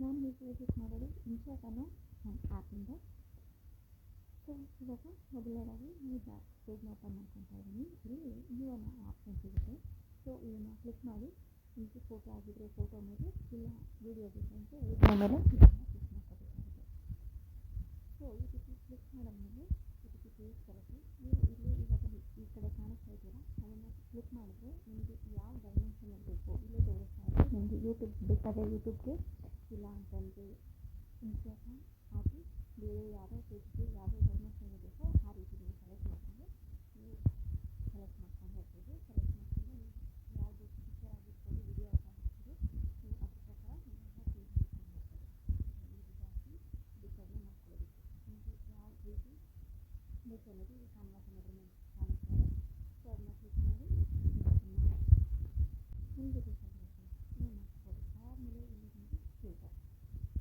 ನಾನು ಈಗ ಎಡಿಟ್ ಮಾಡೋದು ಇನ್ಶಾಟ್ ಅನ್ನೋ ಒಂದು ಆ್ಯಪಿಂದ. ಸೊ ಇವಾಗ ಮೊದಲನೇದಾಗಿ ಈಗ ಪೇಜ್ನ ಓಪನ್ ಮಾಡ್ಕೊತಾ ಇದ್ದೀನಿ. ಇಲ್ಲಿ ಇನ್ನೂ ಅನ್ನೋ ಆಪ್ಷನ್ ಸಿಗುತ್ತೆ. ಸೊ ಇದನ್ನು ಕ್ಲಿಕ್ ಮಾಡಿ ನಿಮಗೆ ಫೋಟೋ ಆಗಿದ್ದರೆ ಫೋಟೋ ಮೇಲೆ, ಇಲ್ಲ ವೀಡಿಯೋ ಬೇಕಂದರೆ ವೀಡಿಯೋ ಮೇಲೆ ಇದನ್ನು ಕ್ಲಿಕ್ ಮಾಡ್ಕೋಬೇಕಾಗುತ್ತೆ. ಸೊ ಈ ರೀತಿ ಕ್ಲಿಕ್ ಮಾಡಿದ್ಮೇಲೆ ಈ ರೀತಿ ಪೇಜ್ ಬರುತ್ತೆ. ನೀವು ಇಲ್ಲಿ ಇವಾಗ ಈ ಕಡೆ ಕಾಣಿಸ್ತಾ ಇದ್ದೀರಾ, ಅದನ್ನು ಕ್ಲಿಕ್ ಮಾಡಿದ್ರೆ ನಿಮಗೆ ಯಾವ ಡೈಮೆನ್ಷನಲ್ಲಿ ಬೇಕು ಇಲ್ಲೇ ತೋರಿಸ್ತಾ ಇದೆ. ನಿಮಗೆ ಯೂಟ್ಯೂಬ್ ಬೇಕಾದರೆ ಯೂಟ್ಯೂಬ್ಗೆ, ಇಲ್ಲ ಅಂತಂದರೆ ಇನ್ಸ್ಟಾಗ್ರಾಮ್ ಹಾಕಿ ಬೇರೆ ಯಾವ್ಯಾವ ಪೇಜ್ಗೆ ಯಾವ್ಯಾವ ಡೈಮೆನ್ಷನ್ ಬೇಕೋ ಆ ರೀತಿ ನೀವು ಸೆಲೆಕ್ಟ್ ಮಾಡ್ಕೊಂಡು ನೀವು ಸೆಲೆಕ್ಟ್ ಮಾಡ್ಕೊಂಡು ಹೋಗ್ಬೋದು. ಸೆಲೆಕ್ಟ್ ಮಾಡ್ಕೊಂಡು ನೀವು ಯಾವುದು ಪಿಕ್ಚರ್ ಆಗಿರ್ಬೋದು, ವಿಡಿಯೋ ಆಗಿರ್ಬೋದು, ನೀವು ಅದ್ರ ಪ್ರಕಾರ ನೀವೆಲ್ಲ ಚೇಂಜ್ ಮಾಡ್ಕೊಂಡು ಹೋಗ್ಬೋದು. ಈ ರೀತಿಯಾಗಿ ಡಿಸೈಡ್ನ ಮಾಡ್ಕೊಳ್ಳೋದಕ್ಕೆ ನಿಮಗೆ ಯಾವ ರೀತಿ ಬೇಕು ಅನ್ನೋದು ಈ ಕ್ಯಾನ್ವಾಸ್ ಅನ್ನೋದ್ರ ಮೇಲೆ ಕಾಣಿಸ್ತಾ ಇದೆ. ಸೊ ಅದನ್ನ ಕ್ಲಿಕ್ ಮಾಡಿ ಅದನ್ನು ನಿಮಗೆ ಬೇಕಾಗಿರುತ್ತೆ ನೀವು ಮಾಡ್ಕೋಬೋದು. ಆದಮೇಲೆ ಇಲ್ಲಿ ನಿಮಗೆ ಫಿಲ್ಟರ್.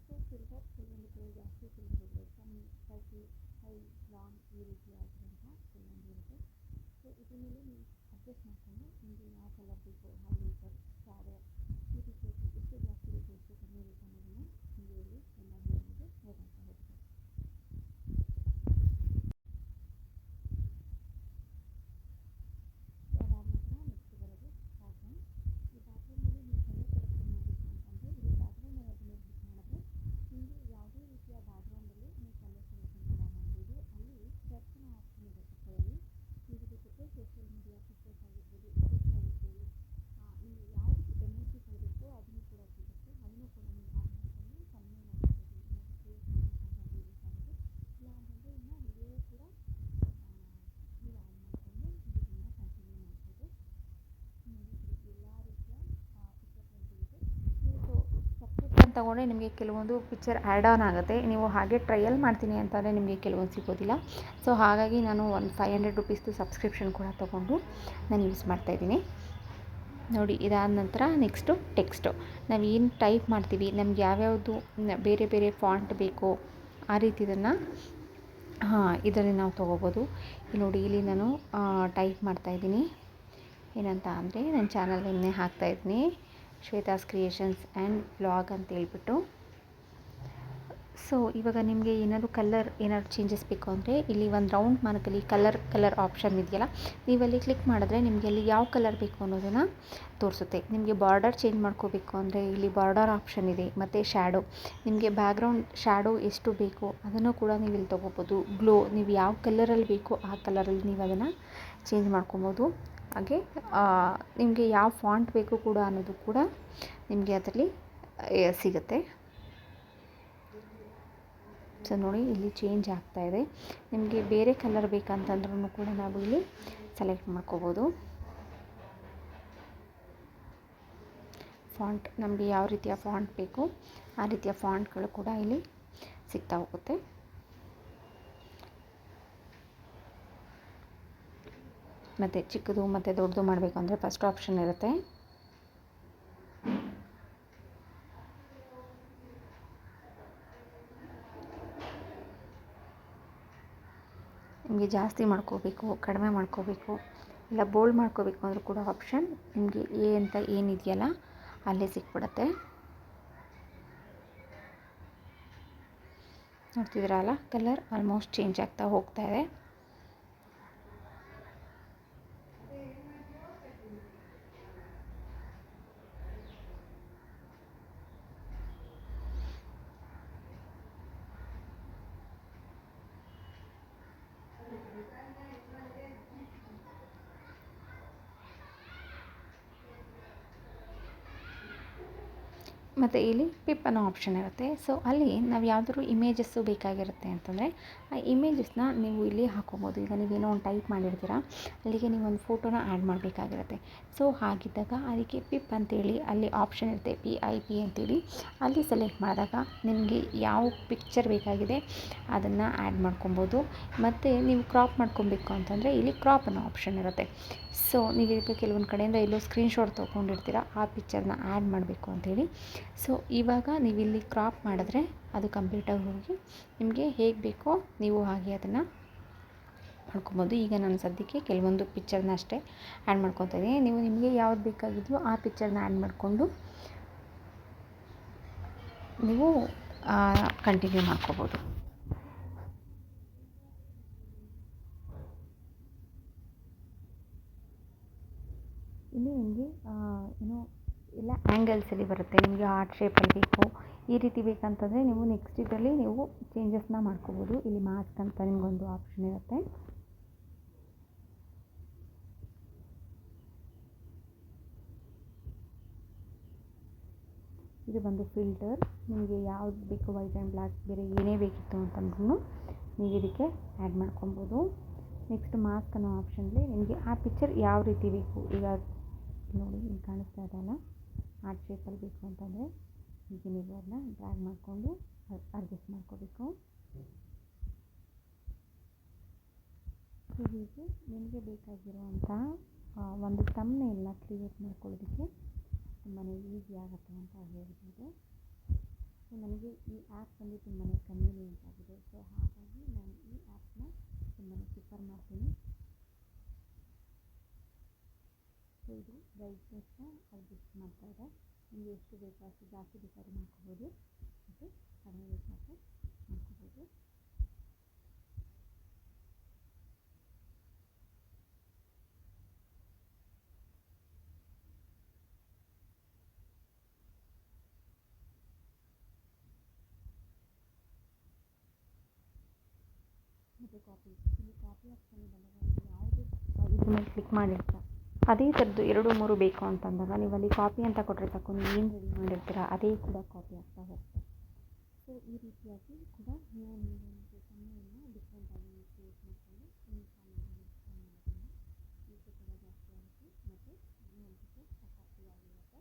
ಸೊ ಫಿಲ್ಟರ್ ಕೆಲವೊಂದು ಜಾಸ್ತಿ ಫಿಲ್ಟರ್ ಇದೆ, ಕಮ್ಮಿ, ಕಸಿ, ಹೈ, ಲಾಂಗ್ ಈ ರೀತಿ ಆಗಿರುವಂಥ ಕೆಲವೊಂದು ಇರುತ್ತೆ. ಸೊ ಇದ್ರ ಮೇಲೆ ನೀವು ಅಡ್ಜಸ್ಟ್ ಮಾಡಿಕೊಂಡು ನಿಮಗೆ ಯಾವ ಕಲರ್ ಬೇಕು, ಹೈ ಲೇಸರ್, ಶ್ಯಾಡೋ ಈ ರೀತಿಯಾಗಿ ಎಷ್ಟು ಜಾಸ್ತಿ ಬೇಕು ಎಷ್ಟು ಕಮ್ಮಿ ಬೇಕು ಅನ್ನೋದನ್ನು ನೀವು ಇಲ್ಲಿ ಎಲ್ಲದೂ ನಿಮಗೆ ಹೇಳ್ತಾ ಹೋಗ್ತಾರೆ. ಅದಾದ ನಂತರ ನೆಕ್ಸ್ಟ್ ಬರೋದು ಬ್ಯಾಕ್ಗ್ರೌಂಡ್. ಈ ಬ್ಯಾಕ್ಗ್ರೌಂಡಲ್ಲಿ ನೀವು ಕಲರ್ ಸೆಲೆಕ್ಷನ್ ಮಾಡಬೇಕು ಅಂತಂದರೆ ಇಲ್ಲಿ ಬ್ಯಾಕ್ಗ್ರೌಂಡ್ ಅನ್ನೋದ್ರ ಮೇಲೆ ಕ್ಲಿಕ್ ಮಾಡಿದ್ರೆ ನಿಮಗೆ ಯಾವುದೇ ರೀತಿಯ ಬ್ಯಾಕ್ಗ್ರೌಂಡಲ್ಲಿ ನೀವು ಕಲರ್ ಸೆಲೆಕ್ಷನ್ ಕೂಡ ಮಾಡ್ಬೋದು. ಅಲ್ಲಿ ಸರ್ಚ್ನ ಆಪ್ಷನ್ ಇರುತ್ತೆ ಕೆಳಗೆ. ನೀವು ಬೇಕಿದ್ರೆ ಸೋಷಿಯಲ್ ಮೀಡಿಯಾ ಪಿಕ್ಚರ್ಸ್ ಆಗಿರ್ಬೋದು, ಇಫೆಕ್ಟ್ಸ್ ಆಗಿರ್ಬೋದು, ನೀವು ಯಾವ ಎಮೋಜಿ ಕೊಡಬೇಕು ಅದನ್ನು ಕೂಡ ಸಿಗುತ್ತೆ. ಅದನ್ನು ಕೂಡ ನೀವು ಆನ್ ಮಾಡಿಕೊಂಡು ಕಮ್ಮಿ ಮಾಡ್ಕೋಬೋದು, ಇಲ್ಲಾಂದರೆ ಕ್ರಿಯೇಟ್ ಮಾಡ್ಕೊಂಡು ಯೂಸ್ ಆಗುತ್ತೆ. ಇಲ್ಲ ಅಂತಂದರೆ ಇನ್ನು ವಿಡಿಯೋ ಕೂಡ ನೀವು ಆನ್ ಮಾಡಿಕೊಂಡು ಇದನ್ನು ಕಂಟಿನ್ಯೂ ಮಾಡ್ಬೋದು. ನೋಡಿ ಎಲ್ಲ ರೀತಿಯ ಪಿಕ್ಚರ್ಸ್ ಸಿಗುತ್ತೆ. ನೀವು ಸಬ್ಸ್ಕ್ರಿಪ್ಷನ್ ತೊಗೊಂಡ್ರೆ ನಿಮಗೆ ಕೆಲವೊಂದು ಪಿಕ್ಚರ್ ಆ್ಯಡ್ ಆನ್ ಆಗುತ್ತೆ. ನೀವು ಹಾಗೆ ಟ್ರಯಲ್ ಮಾಡ್ತೀನಿ ಅಂತಂದರೆ ನಿಮಗೆ ಕೆಲವೊಂದು ಸಿಗೋದಿಲ್ಲ. ಸೊ ಹಾಗಾಗಿ ನಾನು ಒಂದು 500 ರುಪೀಸ್ದು ಸಬ್ಸ್ಕ್ರಿಪ್ಷನ್ ಕೂಡ ತೊಗೊಂಡು ನಾನು ಯೂಸ್ ಮಾಡ್ತಾಯಿದ್ದೀನಿ. ನೋಡಿ ಇದಾದ ನಂತರ ನೆಕ್ಸ್ಟು ಟೆಕ್ಸ್ಟು. ನಾವು ಏನು ಟೈಪ್ ಮಾಡ್ತೀವಿ, ನಮ್ಗೆ ಯಾವ್ಯಾವುದು ಬೇರೆ ಬೇರೆ ಫಾಂಟ್ ಬೇಕೋ ಆ ರೀತಿದನ್ನು ಇದರಲ್ಲಿ ನಾವು ತೊಗೋಬೋದು. ನೋಡಿ ಇಲ್ಲಿ ನಾನು ಟೈಪ್ ಮಾಡ್ತಾಯಿದ್ದೀನಿ. ಏನಂತ ಅಂದರೆ ನನ್ನ ಚಾನಲ್ ನೇಮ್ನೇ ಹಾಕ್ತಾಯಿದ್ದೀನಿ, ಶ್ವೇತಾಸ್ ಕ್ರಿಯೇಷನ್ಸ್ ಆ್ಯಂಡ್ ವ್ಲಾಗ್ ಅಂತ ಹೇಳ್ಬಿಟ್ಟು. ಸೊ ಇವಾಗ ನಿಮಗೆ ಏನಾದರೂ ಕಲರ್ ಏನಾದ್ರು ಚೇಂಜಸ್ ಬೇಕು ಅಂದರೆ ಇಲ್ಲಿ ಒಂದು ರೌಂಡ್ ಮಾರ್ಕಲ್ಲಿ ಕಲರ್ ಆಪ್ಷನ್ ಇದೆಯಲ್ಲ, ನೀವಲ್ಲಿ ಕ್ಲಿಕ್ ಮಾಡಿದ್ರೆ ನಿಮಗೆ ಅಲ್ಲಿ ಯಾವ ಕಲರ್ ಬೇಕು ಅನ್ನೋದನ್ನು ತೋರಿಸುತ್ತೆ. ನಿಮಗೆ ಬಾರ್ಡರ್ ಚೇಂಜ್ ಮಾಡ್ಕೋಬೇಕು ಅಂದರೆ ಇಲ್ಲಿ ಬಾರ್ಡರ್ ಆಪ್ಷನ್ ಇದೆ. ಮತ್ತು ಶ್ಯಾಡೋ, ನಿಮಗೆ ಬ್ಯಾಕ್ಗ್ರೌಂಡ್ ಶ್ಯಾಡೋ ಎಷ್ಟು ಬೇಕು ಅದನ್ನು ಕೂಡ ನೀವು ಇಲ್ಲಿ ತೊಗೋಬೋದು. ಗ್ಲೋ, ನೀವು ಯಾವ ಕಲರಲ್ಲಿ ಬೇಕೋ ಆ ಕಲರಲ್ಲಿ ನೀವು ಅದನ್ನು ಚೇಂಜ್ ಮಾಡ್ಕೊಬೋದು. ಹಾಗೆ ನಿಮಗೆ ಯಾವ ಫಾಂಟ್ ಬೇಕು ಕೂಡ ಅನ್ನೋದು ಕೂಡ ನಿಮಗೆ ಅದರಲ್ಲಿ ಸಿಗುತ್ತೆ. ಸೊ ನೋಡಿ ಇಲ್ಲಿ ಚೇಂಜ್ ಆಗ್ತಾಯಿದೆ. ನಿಮಗೆ ಬೇರೆ ಕಲರ್ ಬೇಕಂತಂದ್ರೂ ಕೂಡ ನಾವು ಇಲ್ಲಿ ಸೆಲೆಕ್ಟ್ ಮಾಡ್ಕೋಬೋದು. ಫಾಂಟ್, ನಮಗೆ ಯಾವ ರೀತಿಯ ಫಾಂಟ್ ಬೇಕು ಆ ರೀತಿಯ ಫಾಂಟ್ಗಳು ಕೂಡ ಇಲ್ಲಿ ಸಿಗ್ತಾ ಹೋಗುತ್ತೆ. ಮತ್ತು ಚಿಕ್ಕದು ಮತ್ತು ದೊಡ್ಡದು ಮಾಡಬೇಕು ಅಂದರೆ ಫಸ್ಟ್ ಆಪ್ಷನ್ ಇರುತ್ತೆ. ನಿಮಗೆ ಜಾಸ್ತಿ ಮಾಡ್ಕೋಬೇಕು, ಕಡಿಮೆ ಮಾಡ್ಕೋಬೇಕು, ಇಲ್ಲ ಬೋಲ್ಡ್ ಮಾಡ್ಕೋಬೇಕು ಅಂದರೂ ಕೂಡ ಆಪ್ಷನ್ ನಿಮಗೆ ಎ ಅಂತ ಏನಿದೆಯಲ್ಲ ಅಲ್ಲೇ ಸಿಕ್ಬಿಡುತ್ತೆ. ನೋಡ್ತಿದ್ದೀರಲ್ಲ, ಕಲರ್ ಆಲ್ಮೋಸ್ಟ್ ಚೇಂಜ್ ಆಗ್ತಾ ಹೋಗ್ತಾ ಇದೆ. ಮತ್ತು ಇಲ್ಲಿ ಪಿಪ್ ಅನ್ನೋ ಆಪ್ಷನ್ ಇರುತ್ತೆ. ಸೊ ಅಲ್ಲಿ ನಾವು ಯಾವುದಾದ್ರು ಇಮೇಜಸ್ಸು ಬೇಕಾಗಿರುತ್ತೆ ಅಂತಂದರೆ ಆ ಇಮೇಜಸ್ನ ನೀವು ಇಲ್ಲಿ ಹಾಕೋಬೋದು. ಈಗ ನೀವೇನೋ ಒಂದು ಟೈಪ್ ಮಾಡಿರ್ತೀರ, ಅಲ್ಲಿಗೆ ನೀವೊಂದು ಫೋಟೋನ ಆ್ಯಡ್ ಮಾಡಬೇಕಾಗಿರುತ್ತೆ. ಸೊ ಹಾಗಿದ್ದಾಗ ಅದಕ್ಕೆ ಪಿಪ್ ಅಂತೇಳಿ ಅಲ್ಲಿ ಆಪ್ಷನ್ ಇರುತ್ತೆ, PIP ಅಂತೇಳಿ. ಅಲ್ಲಿ ಸೆಲೆಕ್ಟ್ ಮಾಡಿದಾಗ ನಿಮಗೆ ಯಾವ ಪಿಕ್ಚರ್ ಬೇಕಾಗಿದೆ ಅದನ್ನು ಆ್ಯಡ್ ಮಾಡ್ಕೊಬೋದು. ಮತ್ತು ನೀವು ಕ್ರಾಪ್ ಮಾಡ್ಕೊಬೇಕು ಅಂತಂದರೆ ಇಲ್ಲಿ ಕ್ರಾಪ್ ಅನ್ನೋ ಆಪ್ಷನ್ ಇರುತ್ತೆ. ಸೊ ನೀವೀಗ ಕೆಲವೊಂದು ಕಡೆಯಿಂದ ಎಲ್ಲೋ ಸ್ಕ್ರೀನ್ಶಾಟ್ ತೊಗೊಂಡಿರ್ತೀರ, ಆ ಪಿಕ್ಚರ್ನ ಆ್ಯಡ್ ಮಾಡಬೇಕು ಅಂಥೇಳಿ. ಸೊ ಇವಾಗ ನೀವಿಲ್ಲಿ ಕ್ರಾಪ್ ಮಾಡಿದ್ರೆ ಅದು ಕಂಪ್ಲೀಟಾಗಿ ಹೋಗಿ ನಿಮಗೆ ಹೇಗೆ ಬೇಕೋ ನೀವು ಹಾಗೆ ಅದನ್ನು ಮಾಡ್ಕೊಬೋದು. ಈಗ ನಾನು ಸದ್ಯಕ್ಕೆ ಕೆಲವೊಂದು ಪಿಕ್ಚರ್ನ ಅಷ್ಟೇ ಆ್ಯಡ್ ಮಾಡ್ಕೊತಾ ಇದ್ದೀನಿ. ನಿಮಗೆ ಯಾವ್ದು ಬೇಕಾಗಿದೆಯೋ ಆ ಪಿಕ್ಚರ್ನ ಆ್ಯಡ್ ಮಾಡಿಕೊಂಡು ನೀವು ಕಂಟಿನ್ಯೂ ಮಾಡ್ಕೋಬೋದು. ಇಲ್ಲಿ ನಿಮಗೆ ಏನು ಎಲ್ಲ ಆ್ಯಂಗಲ್ಸಲ್ಲಿ ಬರುತ್ತೆ. ನಿಮಗೆ ಹಾರ್ಟ್ ಶೇಪಲ್ಲಿ ಬೇಕು, ಈ ರೀತಿ ಬೇಕಂತಂದರೆ ನೀವು ನೆಕ್ಸ್ಟ್ ಇದರಲ್ಲಿ ನೀವು ಚೇಂಜಸ್ನ ಮಾಡ್ಕೋಬೋದು. ಇಲ್ಲಿ ಮಾಸ್ಕ್ ಅಂತ ನಿಮಗೊಂದು ಆಪ್ಷನ್ ಇರುತ್ತೆ. ಇದು ಬಂದು ಫಿಲ್ಟರ್. ನಿಮಗೆ ಯಾವ್ದು ಬೇಕು, ವೈಟ್ ಆ್ಯಂಡ್ ಬ್ಲ್ಯಾಕ್ ಬೇರೆ ಏನೇ ಬೇಕಿತ್ತು ಅಂತಂದ್ರೂ ನೀವು ಇದಕ್ಕೆ ಆ್ಯಡ್ ಮಾಡ್ಕೊಬೋದು. ನೆಕ್ಸ್ಟ್ ಮಾಸ್ಕ್ ಅನ್ನೋ ಆಪ್ಷನ್ಲಿ ನಿಮಗೆ ಆ ಪಿಕ್ಚರ್ ಯಾವ ರೀತಿ ಬೇಕು, ಈಗ ನೋಡಿ ಇಲ್ಲಿ ಕಾಣಿಸ್ತಾ ಇದೆಯಲ್ಲ, ಹಾರ್ಟ್ ಶೇಪಲ್ಲಿ ಬೇಕು ಅಂತಂದರೆ ಈಗ ನೀವು ಅದನ್ನ ಡ್ರ್ಯಾಗ್ ಮಾಡಿಕೊಂಡು ಅಡ್ಜಸ್ಟ್ ಮಾಡ್ಕೋಬೇಕು. ಹೀಗೆ ನಿಮಗೆ ಬೇಕಾಗಿರುವಂಥ ಒಂದು ಥಂಬ್ನೇಲ್ನ ಕ್ರಿಯೇಟ್ ಮಾಡ್ಕೊಳ್ಳೋದಕ್ಕೆ ತುಂಬಾ ಈಸಿ ಆಗುತ್ತೆ ಅಂತ ಹೇಳ್ಬೋದು. ಸೊ ನನಗೆ ಈ ಆ್ಯಪ್ ಬಂದು ತುಂಬಾ ಕನ್ವೀನಿಯೆಂಟ್ ಆಗಿದೆ. ಸೊ ಹಾಗಾಗಿ ನಾನು ಈ ಆ್ಯಪ್ನ ತುಂಬಾ ಪ್ರಿಫರ್ ಮಾಡ್ತೀನಿ. ಸೊ ಇದು ಬ್ರೈಟ್ನೆಸ್ನ ಅಡ್ಜಸ್ಟ್ ಮಾಡ್ತಾ ಇದೆ. ನಿಮಗೆ ಎಷ್ಟು ಬೇಕೋ ಅಷ್ಟು ಜಾಸ್ತಿ ಬೇಕಾದ್ರೂ ಮಾಡ್ಕೋಬೋದು, ಮತ್ತು ಕಡಿಮೆ ಬೇಕಾದರೆ ಮಾಡ್ಕೋಬೋದು. ಮತ್ತು ಕಾಪಿ, ಇಲ್ಲಿ ಕಾಪಿ ಆಪ್ಷನ್ ಬಂದಾಗ ನೀವು ಯಾವುದು ಇದ್ರ ಮೇಲೆ ಕ್ಲಿಕ್ ಮಾಡಿರ್ತೀರ ಅದೇ ಥರದ್ದು 2-3 ಬೇಕು ಅಂತಂದಾಗ ನೀವು ಅಲ್ಲಿ ಕಾಪಿ ಅಂತ ಕೊಟ್ಟರೆ ಸಾಕು, ನೀವು ಏನು ರೆಡಿ ಮಾಡಿರ್ತೀರ ಅದೇ ಕೂಡ ಕಾಪಿ ಆಗ್ತಾ ಹೋಗುತ್ತೆ. ಸೊ ಈ ರೀತಿಯಾಗಿ ಕೂಡ ನೀವು ಒಂದು ಸಮಯವನ್ನು ಡಿಫ್ರೆಂಟಾಗಿ ಕ್ರಿಯೇಟ್ ಮಾಡಿಕೊಂಡು ನಿಮ್ಮ ಚಾನಲನ್ನು ಮಾಡೋದ್ರಿಂದ ವೀಡಿಯೋ ಕೂಡ ಜಾಸ್ತಿ ಆಗುತ್ತೆ ಮತ್ತು ನೋಡೋದಕ್ಕೆ ಅಟ್ರಾಕ್ಟಿವ್ ಆಗಿರುತ್ತೆ.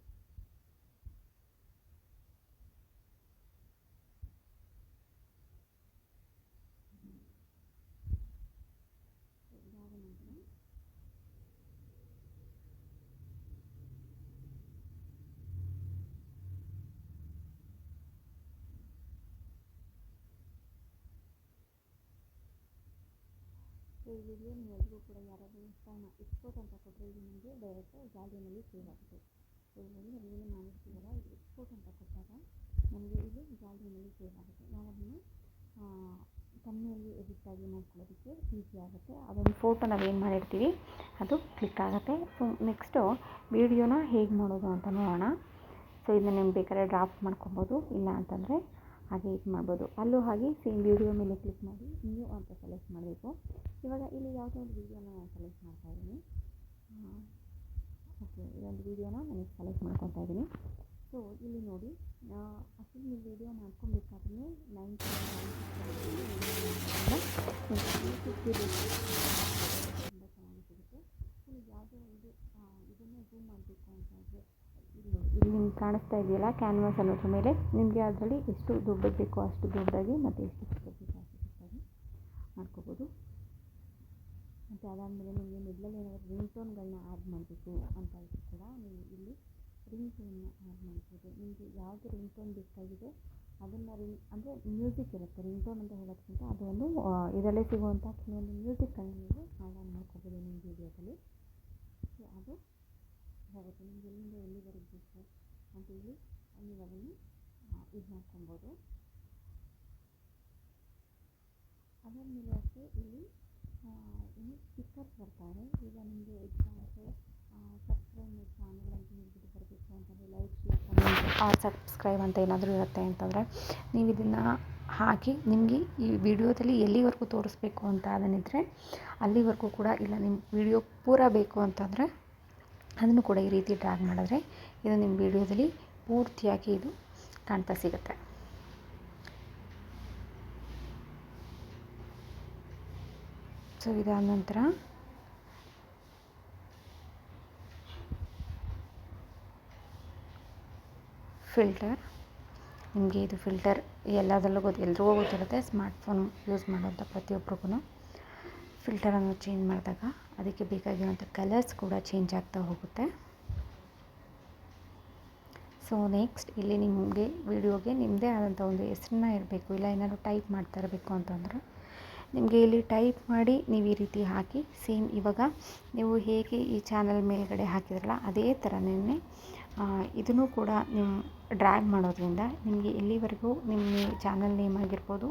ಸೊ ಇದಾದ ನಂತರ ಈ ವಿಡಿಯೋ ನಿಮ್ಮೆಲ್ಲರಿಗೂ ಕೂಡ ಯಾರಾದರೂ ಇನ್ಸ್ಟಾನ ಎಕ್ಸ್ಪೋರ್ಟ್ ಅಂತ ಕೊಟ್ಟರೆ ಇದು ನಿಮಗೆ ಡೈರೆಕ್ಟ್ ಗ್ಯಾಲರಿನಲ್ಲಿ ಸೇವ್ ಆಗುತ್ತೆ. ಸೊ ಇದರಲ್ಲಿ ನಾವೇನು ಮಾಡಿರ್ತೀವಲ್ಲ ಇದು ಎಕ್ಸ್ಪೋರ್ಟ್ ಅಂತ ಕೊಟ್ಟಾಗ ನಮಗೆ ಇದು ಗ್ಯಾಲರಿನಲ್ಲಿ ಸೇವ್ ಆಗುತ್ತೆ. ನಾವು ಅದನ್ನು ಥಂಬ್ನೇಲ್ಗೆ ಎಡಿಟ್ ಆಗಿ ಮಾಡ್ಕೊಳ್ಳೋದಕ್ಕೆ ಈಸಿ ಆಗುತ್ತೆ. ಅದೊಂದು ಫೋಟೋ ನಾವೇನು ಮಾಡಿರ್ತೀವಿ ಅದು ಕ್ಲಿಕ್ ಆಗುತ್ತೆ. ಸೊ ನೆಕ್ಸ್ಟು ವಿಡಿಯೋನ ಹೇಗೆ ಮಾಡೋದು ಅಂತ ನೋಡೋಣ. ಸೊ ಇದನ್ನ ನಿಮ್ಗೆ ಬೇಕಾದ್ರೆ ಡ್ರಾಫ್ಟ್ ಮಾಡ್ಕೊಬೋದು, ಇಲ್ಲ ಅಂತಂದರೆ ಹಾಗೆ ಇದು ಮಾಡ್ಬೋದು. ಅಲ್ಲೂ ಹಾಗೆ ಸೇಮ್ ವಿಡಿಯೋ ಮೇಲೆ ಕ್ಲಿಕ್ ಮಾಡಿ ನ್ಯೂ ಅಂತ ಸೆಲೆಕ್ಟ್ ಮಾಡಬೇಕು. ಇವಾಗ ಇಲ್ಲಿ ಯಾವುದೋ ಒಂದು ವೀಡಿಯೋನ ನಾನು ಸೆಲೆಕ್ಟ್ ಮಾಡ್ತಾಯಿದ್ದೀನಿ. ಓಕೆ, ಇದೊಂದು ವೀಡಿಯೋನ ನನಗೆ ಸೆಲೆಕ್ಟ್ ಮಾಡ್ಕೊತಾ ಇದ್ದೀನಿ. ಸೊ ಇಲ್ಲಿ ನೋಡಿ, ಅಸಲು ನೀವು ವೀಡಿಯೋ ಮಾಡ್ಕೊಬೇಕಾದ್ರೆ 9 ತುಂಬ ಚೆನ್ನಾಗಿ ಸಿಗುತ್ತೆ. ನೀವು ಯಾವುದೋ ಒಂದು ಇದನ್ನು ಝೂಮ್ ಮಾಡಬೇಕು ಅಂತಂದರೆ ಇಲ್ಲಿ ನಿಮ್ಗೆ ಕಾಣಿಸ್ತಾ ಇದೆಯಲ್ಲ ಕ್ಯಾನ್ವಾಸ್ ಅನ್ನೋದ್ರ ಮೇಲೆ ನಿಮಗೆ ಅದರಲ್ಲಿ ಎಷ್ಟು ದೊಡ್ಡದು ಬೇಕೋ ಅಷ್ಟು ದೊಡ್ಡದಾಗಿ ಮತ್ತು ಎಷ್ಟು ಚಿಕ್ಕದು ಬೇಕೋ ಅಷ್ಟು ಚಿಕ್ಕದಾಗಿ ಮಾಡ್ಕೋಬೋದು. ಮತ್ತು ಅದಾದಮೇಲೆ ನಿಮಗೆ ಮಿಡ್ಲಲ್ಲಿ ಏನಾದರೂ ರಿಂಗ್ಟೋನ್ಗಳನ್ನ ಆ್ಯಡ್ ಮಾಡಬೇಕು ಅಂತ ಇದ್ದರೂ ಕೂಡ ನೀವು ಇಲ್ಲಿ ರಿಂಗ್ಟೋನ್ನ ಆ್ಯಡ್ ಮಾಡ್ಬೋದು. ನಿಮಗೆ ಯಾವುದು ರಿಂಗ್ಟೋನ್ ಬೇಕಾಗಿದೆ ಅದನ್ನು ಅಂದರೆ ಮ್ಯೂಸಿಕ್ ಇರುತ್ತೆ. ರಿಂಗ್ಟೋನ್ ಅಂತ ಹೇಳೋದಕ್ಕಿಂತ ಅದು ಒಂದು ಇದರಲ್ಲೇ ಸಿಗುವಂಥ ಕೆಲವೊಂದು ಮ್ಯೂಸಿಕ್ಕನ್ನು ನೀವು ಆ್ಯಡ್ ಆನ್ ಮಾಡ್ಕೋಬೋದು ನಿಮ್ಮ ವೀಡಿಯೋದಲ್ಲಿ. ಸೊ ಅದು ಆಗುತ್ತೆ. ನಿಮ್ಗೆ ಎಲ್ಲಿಂದ ಎಲ್ಲಿವರೆಗೆ ಬೇಕು ಅಂತೇಳಿ ನೀವು ಅದನ್ನು ಇದು ಮಾಡ್ಕೊಬೋದು. ಅದಾದಮೇಲೆ ಅಷ್ಟೇ ಇಲ್ಲಿ ಏನು ಸ್ಟಿಕ್ಕರ್ಸ್ ಬರ್ತಾರೆ. ಈಗ ನಿಮಗೆ ಎಕ್ಸಾಂಪಲ್ ಸಬ್ಸ್ಕ್ರೈಬ್ ಮೈ ಚಾನಲ್ ಅಂತ ಹೇಳ್ಬಿಟ್ಟು ಬರಬೇಕು ಅಂತಂದರೆ ಲೈಕ್ ಶೇರ್ ಕಮೆಂಟ್ ಸಬ್ಸ್ಕ್ರೈಬ್ ಅಂತ ಏನಾದರೂ ಇರುತ್ತೆ ಅಂತಂದರೆ ನೀವು ಇದನ್ನು ಹಾಕಿ ನಿಮಗೆ ಈ ವಿಡಿಯೋದಲ್ಲಿ ಎಲ್ಲಿವರೆಗೂ ತೋರಿಸ್ಬೇಕು ಅಂತ ಅದನ್ನಿದ್ದರೆ ಅಲ್ಲಿವರೆಗೂ ಕೂಡ, ಇಲ್ಲ ನಿಮ್ಮ ವಿಡಿಯೋ ಪೂರ ಬೇಕು ಅಂತಂದರೆ ಅದನ್ನು ಕೂಡ ಈ ರೀತಿ ಡ್ರ್ಯಾಗ್ ಮಾಡಿದ್ರೆ ಇದು ನಿಮ್ಮ ವಿಡಿಯೋದಲ್ಲಿ ಪೂರ್ತಿಯಾಗಿ ಇದು ಕಾಣ್ತಾ ಸಿಗುತ್ತೆ. ಸೊ ಇದಾದ ನಂತರ ಫಿಲ್ಟರ್. ನಿಮಗೆ ಇದು ಫಿಲ್ಟರ್ ಎಲ್ಲದರಲ್ಲೂ ಎಲ್ರಿಗೂ ಗೊತ್ತಿರುತ್ತೆ. ಸ್ಮಾರ್ಟ್ಫೋನ್ ಯೂಸ್ ಮಾಡುವಂಥ ಪ್ರತಿಯೊಬ್ಬರಿಗೂ ಫಿಲ್ಟರನ್ನು ಚೇಂಜ್ ಮಾಡಿದಾಗ ಅದಕ್ಕೆ ಬೇಕಾಗಿರುವಂಥ ಕಲರ್ಸ್ ಕೂಡ ಚೇಂಜ್ ಆಗ್ತಾ ಹೋಗುತ್ತೆ. ಸೊ ನೆಕ್ಸ್ಟ್ ಇಲ್ಲಿ ನಿಮಗೆ ವಿಡಿಯೋಗೆ ನಿಮ್ಮದೇ ಆದಂಥ ಒಂದು ಹೆಸರನ್ನ ಇರಬೇಕು, ಇಲ್ಲ ಏನಾದರೂ ಟೈಪ್ ಮಾಡ್ತಾ ಇರಬೇಕು ಅಂತಂದರೆ ನಿಮಗೆ ಇಲ್ಲಿ ಟೈಪ್ ಮಾಡಿ ನೀವು ಈ ರೀತಿ ಹಾಕಿ ಸೇಮ್ ಇವಾಗ ನೀವು ಹೇಗೆ ಈ ಚಾನಲ್ ಮೇಲ್ಗಡೆ ಹಾಕಿದ್ರಲ್ಲ ಅದೇ ಥರನೇ ಇದನ್ನು ಕೂಡ ನೀವು ಡ್ರ್ಯಾಗ್ ಮಾಡೋದ್ರಿಂದ ನಿಮಗೆ ಎಲ್ಲಿವರೆಗೂ ನಿಮ್ಮ ಚಾನಲ್ ನೇಮ್ ಆಗಿರ್ಬೋದು,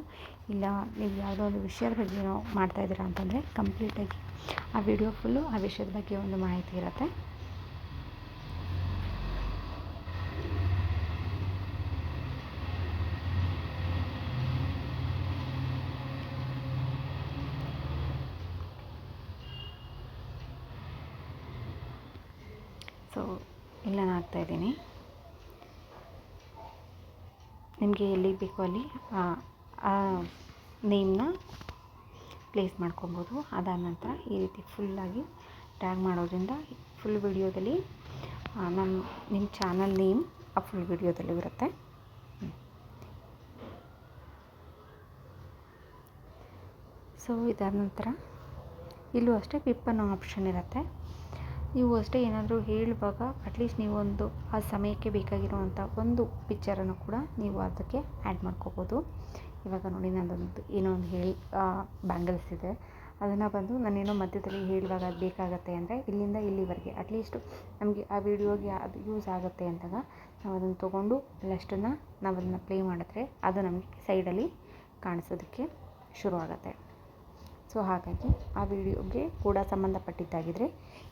ಇಲ್ಲ ನೀವು ಯಾವುದೋ ಒಂದು ವಿಷಯದ ಬಗ್ಗೆ ಏನೋ ಮಾಡ್ತಾಯಿದ್ದೀರಾ ಅಂತಂದರೆ ಕಂಪ್ಲೀಟಾಗಿ ಆ ವಿಡಿಯೋ ಫುಲ್ಲು ಆ ವಿಷಯದ ಬಗ್ಗೆ ಒಂದು ಮಾಹಿತಿ ಇರುತ್ತೆ. ಸೊ ಇಲ್ಲ ನಾನು ಹಾಕ್ತಾಯಿದ್ದೀನಿ. ನಿಮಗೆ ಎಲ್ಲಿಗೆ ಬೇಕೋ ಅಲ್ಲಿ ಆ ನೇಮ್ನ ಪ್ಲೇಸ್ ಮಾಡ್ಕೊಬೋದು. ಅದಾದ ನಂತರ ಈ ರೀತಿ ಫುಲ್ಲಾಗಿ ಟ್ಯಾಗ್ ಮಾಡೋದ್ರಿಂದ ಫುಲ್ ವಿಡಿಯೋದಲ್ಲಿ ನಿಮ್ಮ ಚಾನಲ್ ನೇಮ್ ಆ ಫುಲ್ ವಿಡಿಯೋದಲ್ಲಿ ಇರುತ್ತೆ. ಸೊ ಇದಾದ ನಂತರ ಇಲ್ಲೂ ಅಷ್ಟೇ ಕ್ಲಿಪ್ ಅನ್ನೋ ಆಪ್ಷನ್ ಇರುತ್ತೆ. ನೀವು ಅಷ್ಟೇ ಏನಾದರೂ ಹೇಳುವಾಗ ಅಟ್ಲೀಸ್ಟ್ ನೀವೊಂದು ಆ ಸಮಯಕ್ಕೆ ಬೇಕಾಗಿರುವಂಥ ಒಂದು ಪಿಕ್ಚರನ್ನು ಕೂಡ ನೀವು ಅದಕ್ಕೆ ಆ್ಯಡ್ ಮಾಡ್ಕೋಬೋದು. ಇವಾಗ ನೋಡಿ ನನ್ನದೊಂದು ಏನೋ ಒಂದು ಬ್ಯಾಂಗಲ್ಸ್ ಇದೆ, ಅದನ್ನು ಬಂದು ನಾನೇನೋ ಮಧ್ಯದಲ್ಲಿ ಹೇಳುವಾಗ ಅದು ಬೇಕಾಗತ್ತೆ ಅಂದರೆ ಇಲ್ಲಿಂದ ಇಲ್ಲಿವರೆಗೆ ಅಟ್ಲೀಸ್ಟು ನಮಗೆ ಆ ವಿಡಿಯೋಗೆ ಅದು ಯೂಸ್ ಆಗುತ್ತೆ ಅಂದಾಗ ನಾವು ಅದನ್ನು ತೊಗೊಂಡು ಅಲ್ಲಷ್ಟನ್ನು ನಾವು ಅದನ್ನು ಪ್ಲೇ ಮಾಡಿದ್ರೆ ಅದು ನಮಗೆ ಸೈಡಲ್ಲಿ ಕಾಣಿಸೋದಕ್ಕೆ ಶುರುವಾಗುತ್ತೆ. ಸೊ ಹಾಗಾಗಿ ಆ ವಿಡಿಯೋಗೆ ಕೂಡ ಸಂಬಂಧಪಟ್ಟಿದ್ದಾಗಿದ್ದರೆ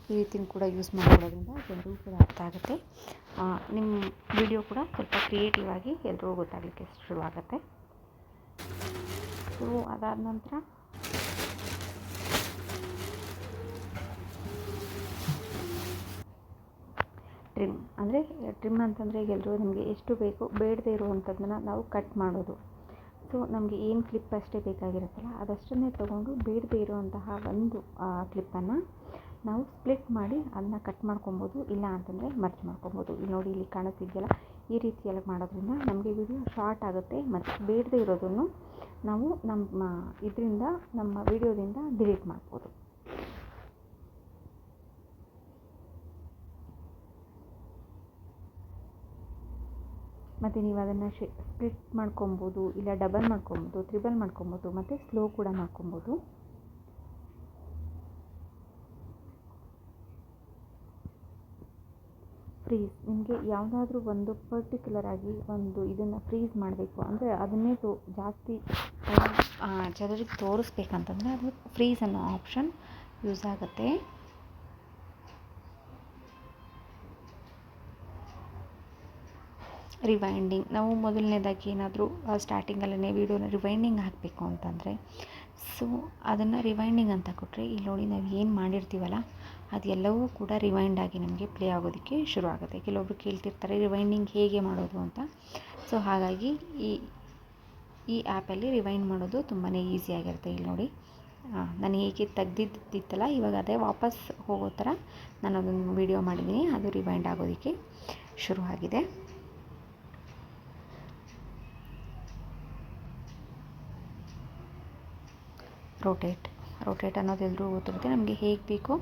ಈ ರೀತಿನ ಕೂಡ ಯೂಸ್ ಮಾಡೋದ್ರಿಂದ ಎಲ್ಲರಿಗೂ ಕೂಡ ಅರ್ಥ ಆಗುತ್ತೆ. ನಿಮ್ಮ ವಿಡಿಯೋ ಕೂಡ ಸ್ವಲ್ಪ ಕ್ರಿಯೇಟಿವ್ ಆಗಿ ಎಲ್ರಿಗೂ ಗೊತ್ತಾಗಲಿಕ್ಕೆ ಶುರುವಾಗುತ್ತೆ. ಸೊ ಅದಾದ ನಂತರ ಟ್ರಿಮ್ ಅಂತಂದರೆ ಎಲ್ಲರೂ ನಮಗೆ ಎಷ್ಟು ಬೇಕು ಬೇಡದೇ ಇರುವಂಥದ್ದನ್ನು ನಾವು ಕಟ್ ಮಾಡೋದು. ಸೊ ನಮಗೆ ಏನು ಕ್ಲಿಪ್ ಅಷ್ಟೇ ಬೇಕಾಗಿರುತ್ತಲ್ಲ ಅದಷ್ಟನ್ನೇ ತೊಗೊಂಡು ಬೇಡದೇ ಇರುವಂತಹ ಒಂದು ಕ್ಲಿಪ್ಪನ್ನು ನಾವು ಸ್ಪ್ಲಿಟ್ ಮಾಡಿ ಅದನ್ನ ಕಟ್ ಮಾಡ್ಕೊಬೋದು, ಇಲ್ಲ ಅಂತಂದರೆ ಮರ್ಜ್ ಮಾಡ್ಕೊಬೋದು. ಇಲ್ಲಿ ನೋಡಿ, ಇಲ್ಲಿ ಕಾಣುತ್ತಿದೆಯಲ್ಲ, ಈ ರೀತಿಯೆಲ್ಲ ಮಾಡೋದ್ರಿಂದ ನಮಗೆ ವಿಡಿಯೋ ಶಾರ್ಟ್ ಆಗುತ್ತೆ ಮತ್ತು ಬೇಡದೇ ಇರೋದನ್ನು ನಾವು ನಮ್ಮ ವಿಡಿಯೋದಿಂದ ಡಿಲೀಟ್ ಮಾಡ್ಬೋದು. ಮತ್ತು ನೀವು ಅದನ್ನು ಸ್ಪ್ಲಿಟ್ ಮಾಡ್ಕೊಬೋದು, ಇಲ್ಲ ಡಬಲ್ ಮಾಡ್ಕೊಬೋದು, ತ್ರಿಬಲ್ ಮಾಡ್ಕೊಬೋದು, ಮತ್ತು ಸ್ಲೋ ಕೂಡ ಮಾಡ್ಕೊಬೋದು. ಫ್ರೀಸ್, ನಿಮಗೆ ಯಾವುದಾದ್ರೂ ಒಂದು ಪರ್ಟಿಕ್ಯುಲರ್ ಆಗಿ ಒಂದು ಇದನ್ನು ಫ್ರೀಸ್ ಮಾಡಬೇಕು ಅಂದರೆ ಅದನ್ನೇ ಜಾಸ್ತಿ ಜನರಿಗೆ ತೋರಿಸ್ಬೇಕಂತಂದರೆ ಅದು ಫ್ರೀಸ್ ಅನ್ನೋ ಆಪ್ಷನ್ ಯೂಸ್ ಆಗುತ್ತೆ. ರಿವೈಂಡಿಂಗ್, ನಾವು ಮೊದಲನೇದಾಗಿ ಏನಾದರೂ ಸ್ಟಾರ್ಟಿಂಗಲ್ಲೇ ವೀಡಿಯೋನ ರಿವೈಂಡಿಂಗ್ ಹಾಕಬೇಕು ಅಂತಂದರೆ ಸೊ ಅದನ್ನು ರಿವೈಂಡಿಂಗ್ ಅಂತ ಕೊಟ್ಟರೆ ಇಲ್ಲಿ ನೋಡಿ ನಾವು ಏನು ಮಾಡಿರ್ತೀವಲ್ಲ ಅದೆಲ್ಲವೂ ಕೂಡ ರಿವೈಂಡ್ ಆಗಿ ನಮಗೆ ಪ್ಲೇ ಆಗೋದಕ್ಕೆ ಶುರು ಆಗುತ್ತೆ. ಕೆಲವೊಬ್ರು ಕೇಳ್ತಿರ್ತಾರೆ ರಿವೈಂಡಿಂಗ್ ಹೇಗೆ ಮಾಡೋದು ಅಂತ. ಸೊ ಹಾಗಾಗಿ ಈ ಆ್ಯಪಲ್ಲಿ ರಿವೈಂಡ್ ಮಾಡೋದು ತುಂಬಾ ಈಸಿಯಾಗಿರುತ್ತೆ. ಇಲ್ಲಿ ನೋಡಿ, ನಾನು ಹೇಗೆ ತೆಗ್ದಿದ್ದಿತ್ತಲ್ಲ ಇವಾಗ ಅದೇ ವಾಪಸ್ ಹೋಗೋ ಥರ ನಾನು ಅದೊಂದು ವಿಡಿಯೋ ಮಾಡಿದ್ದೀನಿ, ಅದು ರಿವೈಂಡ್ ಆಗೋದಕ್ಕೆ ಶುರುವಾಗಿದೆ. ರೋಟೇಟ್ ಅನ್ನೋದು ಎಲ್ಲರೂ ಗೊತ್ತಿರುತ್ತೆ. ನಮಗೆ ಹೇಗೆ ಬೇಕೋ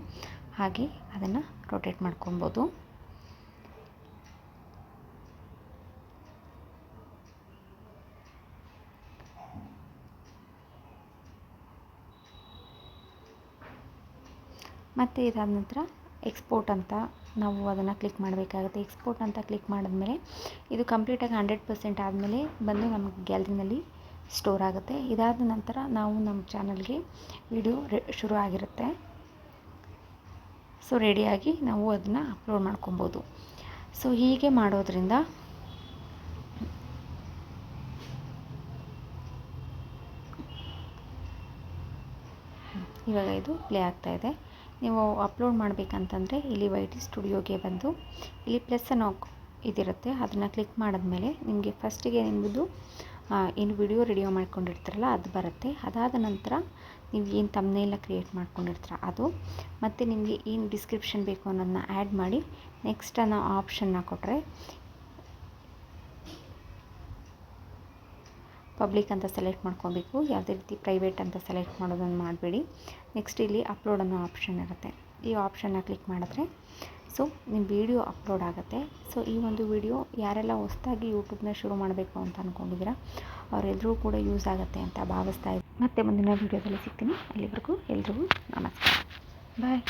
ಹಾಗೆ ಅದನ್ನು ರೋಟೇಟ್ ಮಾಡ್ಕೊಬೋದು. ಮತ್ತು ಇದಾದ ನಂತರ ಎಕ್ಸ್ಪೋರ್ಟ್ ಅಂತ ನಾವು ಅದನ್ನು ಕ್ಲಿಕ್ ಮಾಡಬೇಕಾಗುತ್ತೆ. ಎಕ್ಸ್ಪೋರ್ಟ್ ಅಂತ ಕ್ಲಿಕ್ ಮಾಡಿದ್ಮೇಲೆ ಇದು ಕಂಪ್ಲೀಟಾಗಿ 100% ಆದಮೇಲೆ ಬಂದು ನಮಗೆ ಗ್ಯಾಲರಿನಲ್ಲಿ ಸ್ಟೋರ್ ಆಗುತ್ತೆ. ಇದಾದ ನಂತರ ನಾವು ನಮ್ಮ ಚಾನಲ್ಗೆ ವಿಡಿಯೋ ಶುರು ಆಗಿರುತ್ತೆ. ಸೊ ರೆಡಿಯಾಗಿ ನಾವು ಅದನ್ನು ಅಪ್ಲೋಡ್ ಮಾಡ್ಕೊಬೋದು. ಸೊ ಹೀಗೆ ಮಾಡೋದ್ರಿಂದ ಇವಾಗ ಇದು ಪ್ಲೇ ಆಗ್ತಾಯಿದೆ. ನೀವು ಅಪ್ಲೋಡ್ ಮಾಡಬೇಕಂತಂದರೆ ಇಲ್ಲಿ YT ಸ್ಟುಡಿಯೋಗೆ ಬಂದು ಇಲ್ಲಿ ಪ್ಲಸ್ ಅನ್ನೋ ಇದಿರುತ್ತೆ, ಅದನ್ನು ಕ್ಲಿಕ್ ಮಾಡಿದ್ಮೇಲೆ ನಿಮಗೆ ಫಸ್ಟಿಗೆ ನಿಮ್ಮದು ಏನು ವಿಡಿಯೋ ರೆಡಿಯೋ ಮಾಡ್ಕೊಂಡಿರ್ತೀರಲ್ಲ ಅದು ಬರುತ್ತೆ. ಅದಾದ ನಂತರ ನೀವು ಏನು ಥಂಬ್ನೇಲ್ನ ಕ್ರಿಯೇಟ್ ಮಾಡ್ಕೊಂಡಿರ್ತೀರ ಅದು, ಮತ್ತು ನಿಮಗೆ ಏನು ಡಿಸ್ಕ್ರಿಪ್ಷನ್ ಬೇಕು ಅನ್ನೋದನ್ನ ಆ್ಯಡ್ ಮಾಡಿ ನೆಕ್ಸ್ಟ್ ಅನ್ನೋ ಆಪ್ಷನ್ನ ಕೊಟ್ಟರೆ ಪಬ್ಲಿಕ್ ಅಂತ ಸೆಲೆಕ್ಟ್ ಮಾಡ್ಕೊಬೇಕು. ಯಾವುದೇ ರೀತಿ ಪ್ರೈವೇಟ್ ಅಂತ ಸೆಲೆಕ್ಟ್ ಮಾಡೋದನ್ನು ಮಾಡಬೇಡಿ. ನೆಕ್ಸ್ಟ್ ಇಲ್ಲಿ ಅಪ್ಲೋಡ್ ಅನ್ನೋ ಆಪ್ಷನ್ ಇರುತ್ತೆ, ಈ ಆಪ್ಷನ್ನ ಕ್ಲಿಕ್ ಮಾಡಿದ್ರೆ ಸೊ ನಿಮ್ಮ ವಿಡಿಯೋ ಅಪ್ಲೋಡ್ ಆಗುತ್ತೆ. ಸೊ ಈ ಒಂದು ವಿಡಿಯೋ ಯಾರೆಲ್ಲ ಹೊಸದಾಗಿ ಯೂಟ್ಯೂಬ್ನ ಶುರು ಮಾಡಬೇಕು ಅಂತ ಅಂದ್ಕೊಂಡಿದ್ದೀರಾ ಅವರೆಲ್ಲರೂ ಕೂಡ ಯೂಸ್ ಆಗುತ್ತೆ ಅಂತ ಭಾವಿಸ್ತಾ ಇದ್ದೀನಿ. ಮತ್ತೆ ಮುಂದಿನ ವೀಡಿಯೋದಲ್ಲಿ ಸಿಗ್ತೀನಿ. ಅಲ್ಲಿವರೆಗೂ ಎಲ್ರಿಗೂ ನಮಸ್ಕಾರ, ಬಾಯ್.